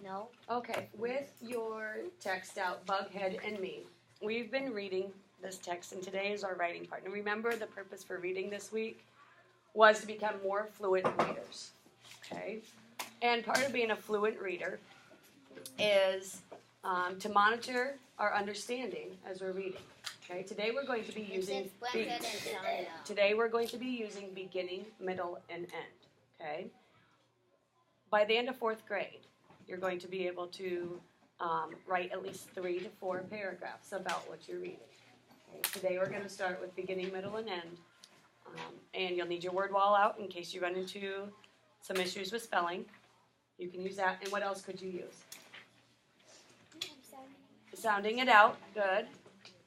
No. Okay, with your text out, Bughead and me, we've been reading this text, and today is our writing part. And remember, the purpose for reading this week was to become more fluent readers. Okay? And part of being a fluent reader is to monitor our understanding as we're reading. Okay? Today we're going to be using beginning, middle, and end. Okay? By the end of 4th grade, you're going to be able to write at least 3 to 4 paragraphs about what you're reading. Okay? Today we're going to start with beginning, middle, and end. And you'll need your word wall out in case you run into some issues with spelling. You can use that. And what else could you use? Sounding it out. Good.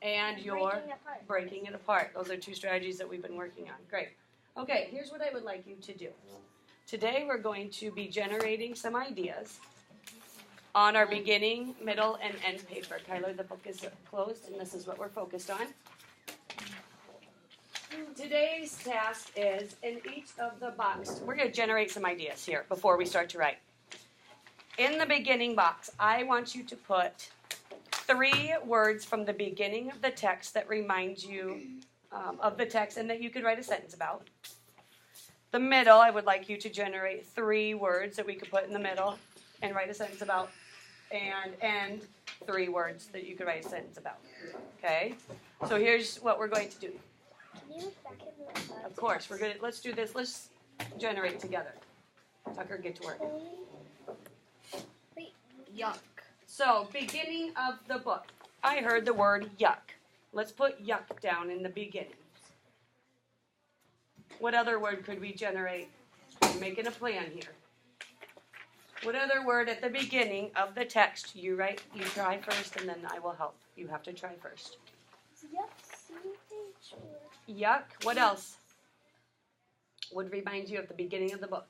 And you're breaking it apart. Those are 2 strategies that we've been working on. Great. Okay, here's what I would like you to do. Today we're going to be generating some ideas on our beginning, middle, and end paper. Kyler, the book is closed, and this is what we're focused on. Today's task is, in each of the boxes, we're going to generate some ideas here before we start to write. In the beginning box, I want you to put 3 words from the beginning of the text that remind you of the text and that you could write a sentence about. The middle, I would like you to generate 3 words that we could put in the middle and write a sentence about. And end, 3 words that you could write a sentence about. Okay? So here's what we're going to do. Can you look back at the Of course, we're gonna. Let's do this. Let's generate together. Tucker, get to work. Wait, yuck. So, beginning of the book. I heard the word yuck. Let's put yuck down in the beginning. What other word could we generate? I'm making a plan here. What other word at the beginning of the text you write? You try first, and then I will help. You have to try first. Yuck. What else would remind you of the beginning of the book?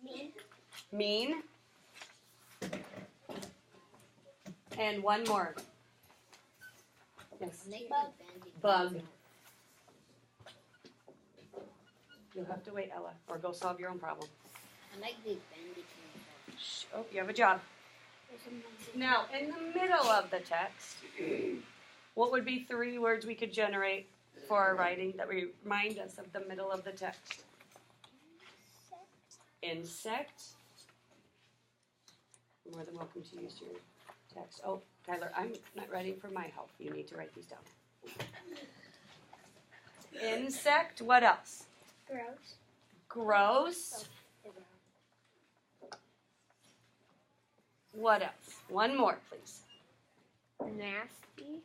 Mean. Mean. And one more. Yes. Bug. You'll have to wait, Ella, or go solve your own problem. I like the bandit. Shh. Oh, you have a job. Now, in the middle of the text, what would be 3 words we could generate for our writing that remind us of the middle of the text? Insect. You're more than welcome to use your text. Oh, Tyler, I'm not ready for my help. You need to write these down. Insect. What else? Gross. Gross. What else? One more, please. Nasty.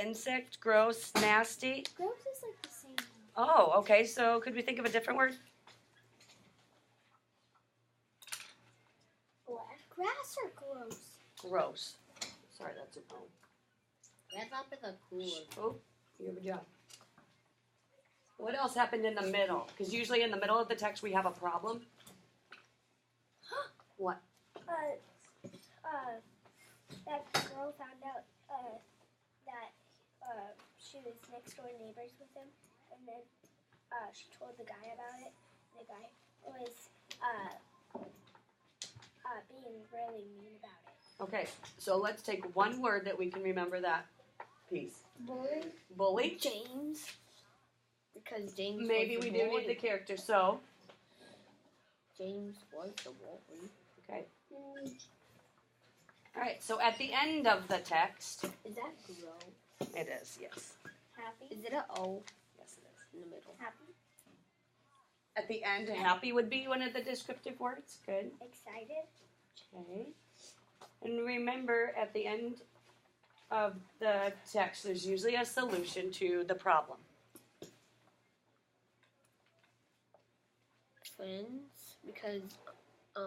Insect, gross, nasty. Gross is like the same. Oh, okay. So could we think of a different word? Grass or gross? Gross. Sorry, that's a no. Grasshoppers are cool. Oh, you have a job. What else happened in the middle? Because usually in the middle of the text we have a problem. What? That girl found out that she was next door neighbors with him, and then she told the guy about it. The guy was being really mean about it. Okay, so let's take one word that we can remember that piece. Bully. Bully. James. Because James. Maybe we do need the character. So. James was the bully. Okay. All right. So at the end of the text. Is that grow? It is. Yes. Happy. Is it an O? Yes, it is. In the middle. Happy. At the end, happy would be one of the descriptive words. Good. Excited. Okay. And remember, at the end of the text, there's usually a solution to the problem. Friends, because I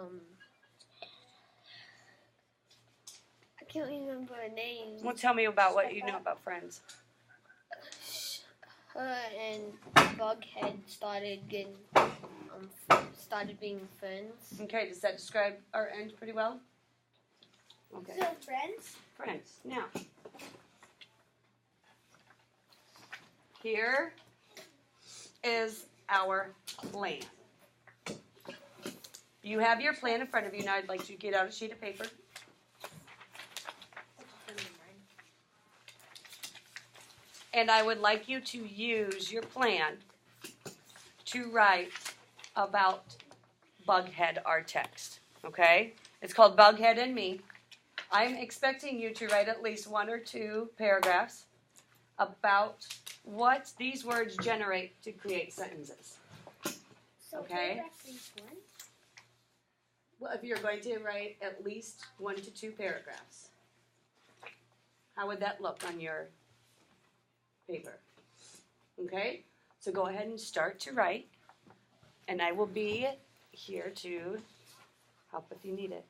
can't remember her name. Well, tell me about what you know about friends. Her and Bughead started getting started being friends. Okay, does that describe our end pretty well? Okay. So friends. Friends. Now, here is our plan. You have your plan in front of you. Now I'd like you to get out a sheet of paper. And I would like you to use your plan to write about Bughead, our text. Okay? It's called Bughead and Me. I'm expecting you to write at least 1 or 2 paragraphs about what these words generate to create sentences. So Okay. paragraph reads 1. Well, if you're going to write at least 1 to 2 paragraphs, how would that look on your paper? Okay? So go ahead and start to write, and I will be here to help if you need it.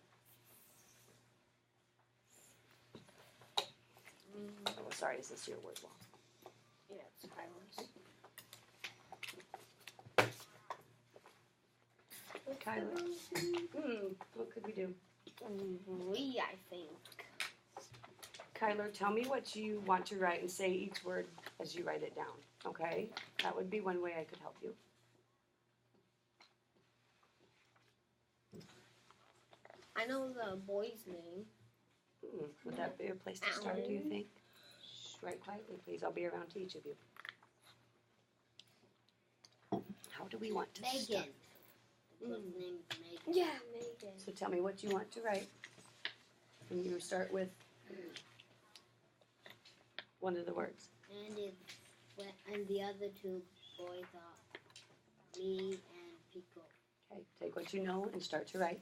Oh, sorry, is this your word wall? Yeah, it's Kyler's. Kyler. What could we do? I think. Kyler, tell me what you want to write and say each word as you write it down, okay? That would be one way I could help you. I know the boy's name. Would that be a place to start, do you think? Shh, write quietly, please. I'll be around to each of you. How do we want to start? Megan. The boy's name is Megan. Yeah, Megan. So tell me what you want to write. And you start with one of the words. And the other 2 boys are me and Pico. Okay, take what you know and start to write.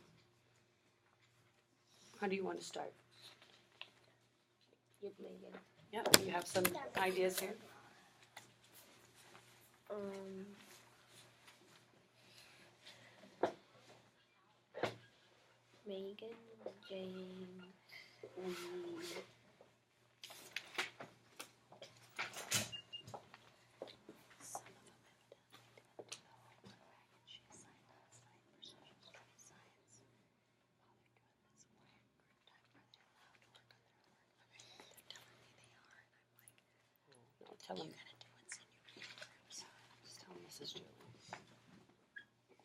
How do you want to start? Yep, Megan. Yep, you have some ideas here. Megan, James, Weed. Tell them. Just tell them this is Julie. I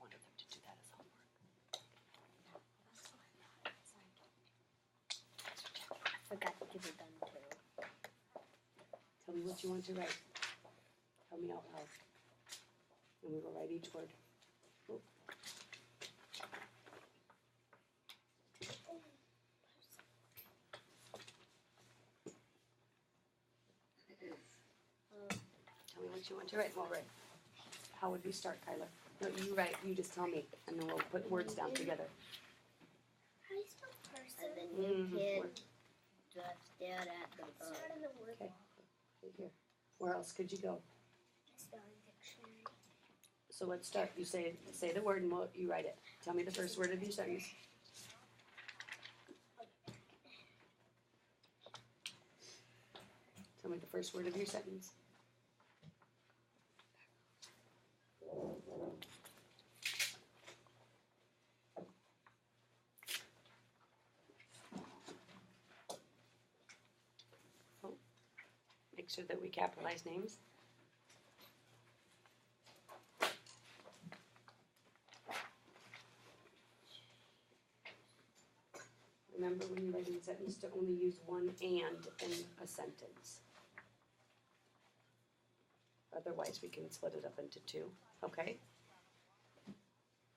wanted them to do that as homework. I forgot to give it done too. Tell me what you want to write. Tell me out loud. And we will write each word. Oh. Tell me what you want to write. We'll write. How would we start, Kyla? No, you write. You just tell me, and then we'll put words down together. How do you spell person? And then you kid just stared at the Okay. Right here. Where else could you go? spelling dictionary. So let's start. You say the word and you write it. Tell me the first word of your sentence. Tell me the first word of your sentence. Make sure that we capitalize names. Remember when you're writing a sentence to only use one and in a sentence. Otherwise we can split it up into 2, okay?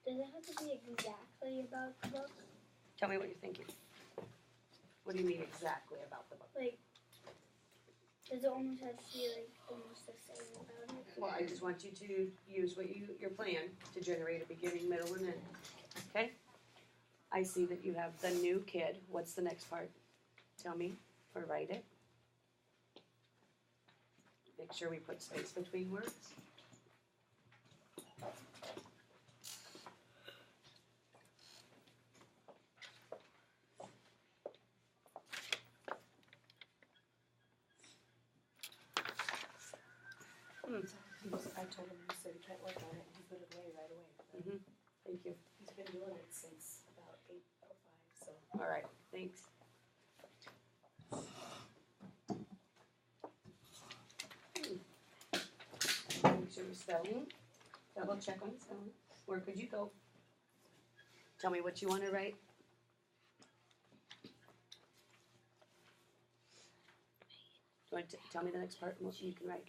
Does it have to be exactly about the book? Tell me what you're thinking. What do you mean exactly about the book? Like, does it almost have to be like almost the same about it? Well, I just want you to use your plan to generate a beginning, middle, and end. Okay? I see that you have the new kid. What's the next part? Tell me, or write it. Make sure we put space between words. I told him, he said he can't work on it, and he put it away right away. Mm-hmm. Thank you. He's been doing it since about 8:05, so. All right, thanks. Make sure you're spelling. Double check on the spelling. Where could you go? Tell me what you want to write. Do you want to tell me the next part and what you can write?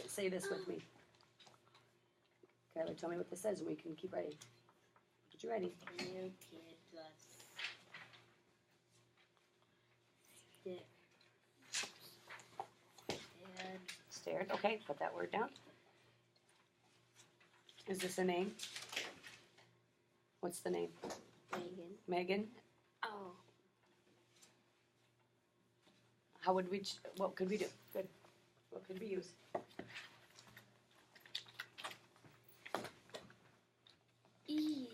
Say this with me. Kyler, tell me what this says and we can keep writing. Get you ready. The new kid was Stared. Okay, put that word down. Is this a name? What's the name? Megan. Megan. Oh. How would we? What could we do? Good. What could we use? E.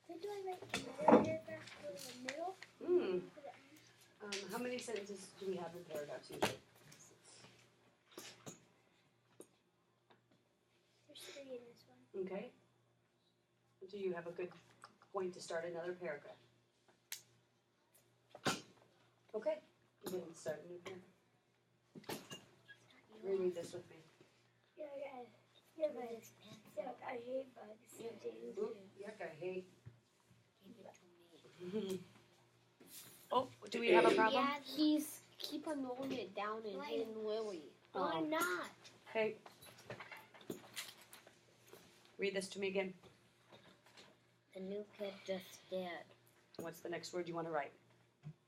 Then do I write another paragraph in the middle? Hmm. How many sentences do we have in paragraphs usually? There's 3 in this one. Okay. Do you have a good point to start another paragraph? Okay. You can start a new paragraph. Reread this with me. Yeah, I hate bugs. Oop, yuck, I hate. Give it to me. Oh, do we have a problem? Yeah, he's keep on rolling it down and hitting Lily. No, Oh. I'm not. Okay. Read this to me again. The new kid just did. What's the next word you want to write?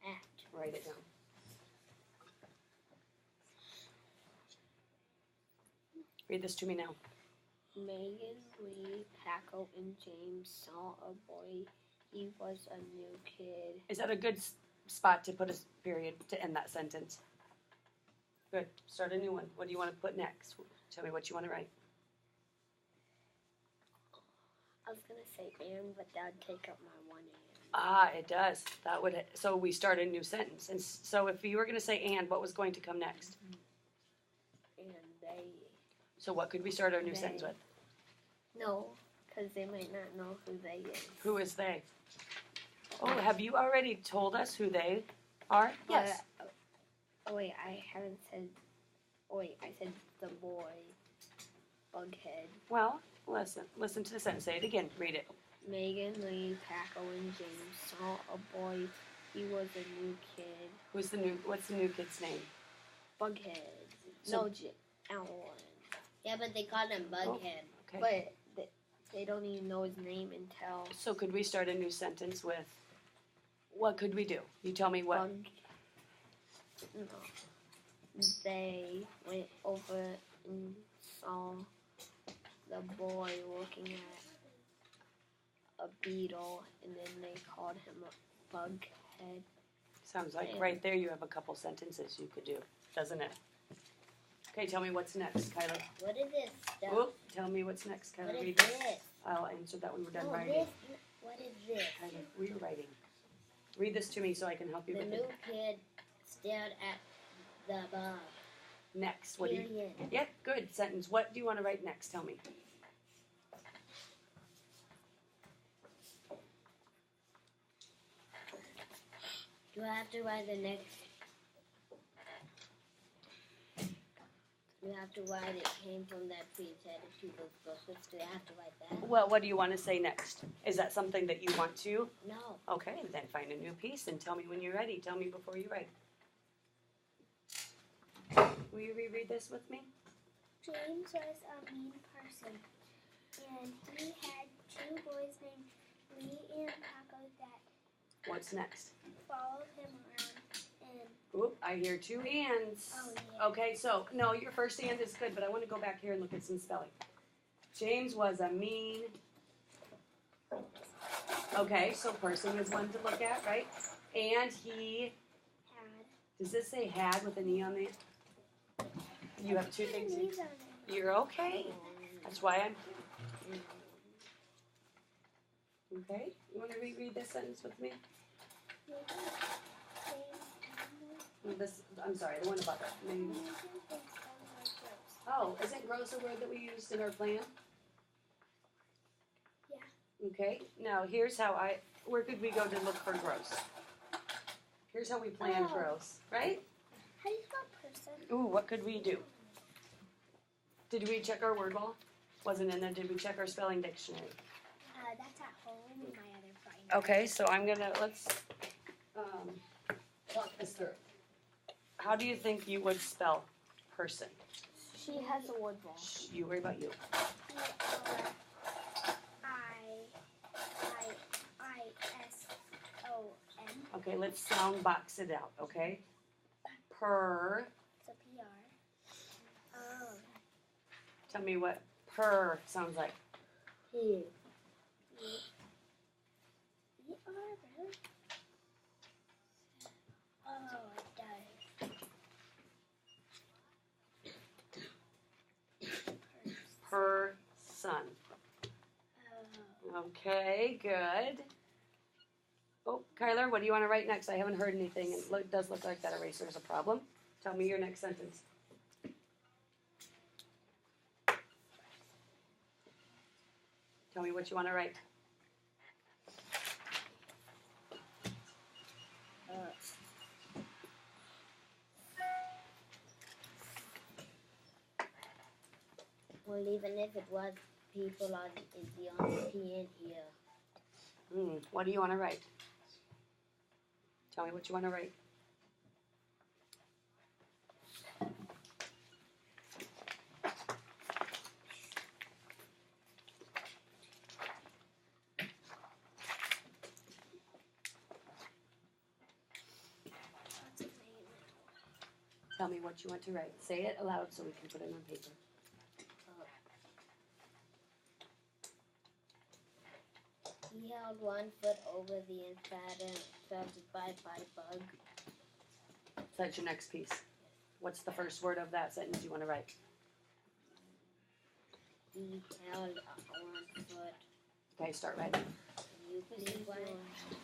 Act. Write it down. Read this to me now. Megan, Lee, Paco, and James saw a boy. He was a new kid. Is that a good spot to put a period to end that sentence? Good. Start a new one. What do you want to put next? Tell me what you want to write. I was gonna say and, but that'd take up my one and. Ah, it does. That would. So we start a new sentence. And so if you were going to say and, what was going to come next? And they. So what could we start our new They. sentence with? No, because they might not know who they is. Who is they? Oh, have you already told us who they are? Yes. Oh wait, I haven't said. Oh wait, I said the boy. Bughead. Well, listen to the sentence. Say it again. Read it. Megan, Lee, Paco, and James saw a boy. He was a new kid. What's the new kid's name? Bughead. So- No, Alan. Yeah, but they called him Bughead. Okay. But they don't even know his name until So could we start a new sentence with? What could we do? You tell me what. No. They went over and saw the boy looking at a beetle, and then they called him a bughead. Sounds like right there you have a couple sentences you could do, doesn't it? Okay, tell me what's next, Kyler. What is this stuff? Whoop, tell me what's next, Kyler. What Read is this. this? I'll answer that when we're done No, writing. this. What is this? Kyler, we're writing. Read this to me so I can help you The with new it. kid stared at the bug. Next, what do you? Period. Yeah, good sentence. What do you want to write next? Tell me. Do I have to write the next? Do I have to write it came from that preset to those books? Do I have to write that? Well, what do you want to say next? Is that something that you want to? No. Okay, then find a new piece and tell me when you're ready. Tell me before you write. Will you reread this with me? James was a mean person, and he had 2 boys named Lee and Paco that What's next? followed him around. And Oop, I hear 2 ands. oh yeah. Okay, so, no, your first and is good, but I want to go back here and look at some spelling. James was a mean. Okay, so person is one to look at, right? And he, Had. does this say had with an E on it? You have 2 things. Leaves on it. You're okay. That's why I'm here. Okay, you want to reread this sentence with me? This, I'm sorry, the one above it. Maybe. Oh, isn't gross a word that we used in our plan? Yeah. Okay, now here's how where could we go to look for gross? Here's how we plan Oh. gross, right? How do you spell person? Ooh, what could we do? Did we check our word wall? Wasn't in there. Did we check our spelling dictionary? That's at home in my other binder. Okay, so let's Walk us through. how do you think you would spell person? She has a word wrong. Shh, you worry about you. P-R-I-S-O-N. Okay, let's sound box it out, okay? Per, So P-R. Oh. tell me what per sounds like. Here. P-R, really? Oh, it does. Person. Oh. Okay, good. Oh, Kyler, what do you want to write next? I haven't heard anything. It does look like that eraser is a problem. Tell me your next sentence. Tell me what you want to write. Well, even if it was, people are is the only P in here. What do you want to write? Tell me what you want to write. Tell me what you want to write. Say it aloud so we can put it on paper. He held one foot over the inside and felt it by bug. That's your next piece. What's the first word of that sentence you want to write? He held one foot. Okay, start writing. You please one.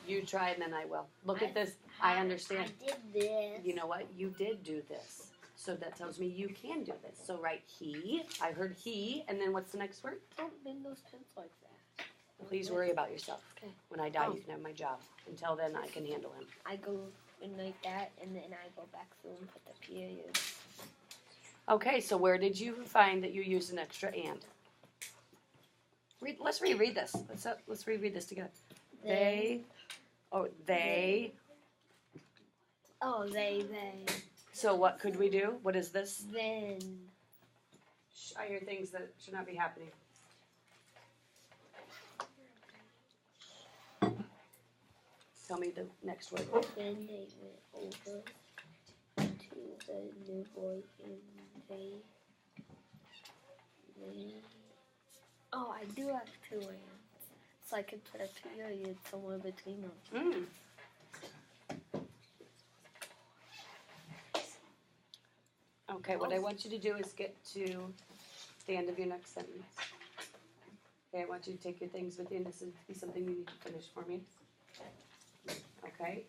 You try and then I will. Look at this. I understand. I did this. You know what? You did do this. So that tells me you can do this. So write he. I heard he. And then what's the next word? Don't bend those pins like that. Please worry about yourself. Okay. When I die, you can have my job. Until then, I can handle him. I go in like that, and then I go back through and put the period. Okay, so where did you find that you used an extra and? Let's reread this. Let's reread this together. They. Oh, they. Oh, they. So what could we do? What is this? Then. Shh, I hear things that should not be happening. Tell me the next word. Then they went over to the new boy and they. Oh, I do have two hands. So I could put a period somewhere between them. Okay, what I want you to do is get to the end of your next sentence. Okay, I want you to take your things with you. This would be something you need to finish for me. Okay,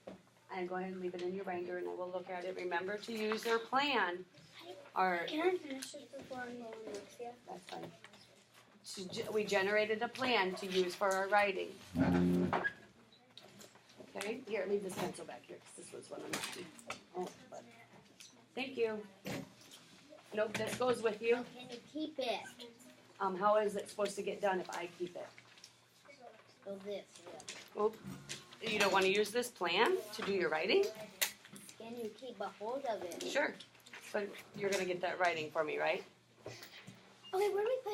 and go ahead and leave it in your binder, and I will look at it. Remember to use your plan. Or Can I finish this before I go on next year? that's fine. We generated a plan to use for our writing. Okay, here, leave this pencil back here, because this was one I'm using. Oh, but thank you. Nope, this goes with you. Can you keep it? How is it supposed to get done if I keep it? So this, yeah. Oh, you don't want to use this plan to do your writing? Can you keep a hold of it? Sure, but you're going to get that writing for me, right? Okay, where do we put